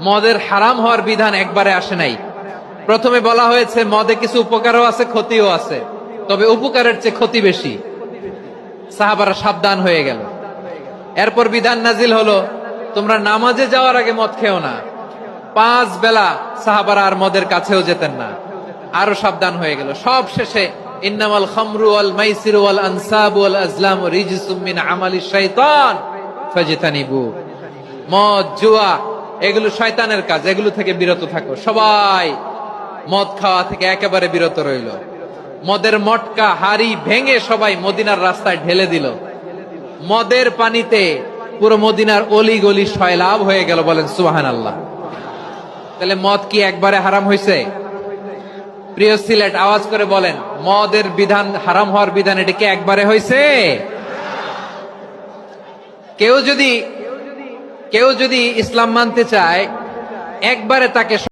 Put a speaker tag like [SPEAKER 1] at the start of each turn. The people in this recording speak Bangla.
[SPEAKER 1] মদের হারাম হওয়ার বিধান একবারে আসে নাই। প্রথমে বলা হয়েছে মদে কিছু উপকারও আছে, ক্ষতিও আছে, তবে উপকারের চেয়ে ক্ষতি বেশি। সাহাবারা সাবধান হয়ে গেল। এরপর বিধান নাজিল হলো, তোমরা নামাজে যাওয়ার আগে মদ খেও না। 5 বেলা সাহাবারা আর মদের কাছেও যেতেন না, আরো সাবধান হয়ে গেল। সব শেষে ইন্নামাল খামরু ওয়াল মাইসিরু ওয়াল আনসাবু ওয়াল আজলামু রিজসুম মিন আমালিশ শাইতান ফাজতানিবু। মদ, জুয়া এগুলো শয়তানের কাজ, এগুলো থেকে বিরত থাকো। সবাই মদ খাওয়া থেকে একেবারে বিরত রইল। মদের মটকা হাড়ি ভেঙে সবাই মদিনার রাস্তায় ঢেলে দিল। মদের পানিতে পুরো মদিনার অলি গলি সয়লাভ হয়ে গেল। বলেন সুবহানাল্লাহ। তাহলে মদ কি একবারে হারাম হয়েছে? প্রিয় সিলেট, আওয়াজ করে বলেন, মদের বিধান, হারাম হওয়ার বিধান এটা কি একবারে হয়েছে? কেউ যদি ইসলাম মানতে চায়, একবারে তাকে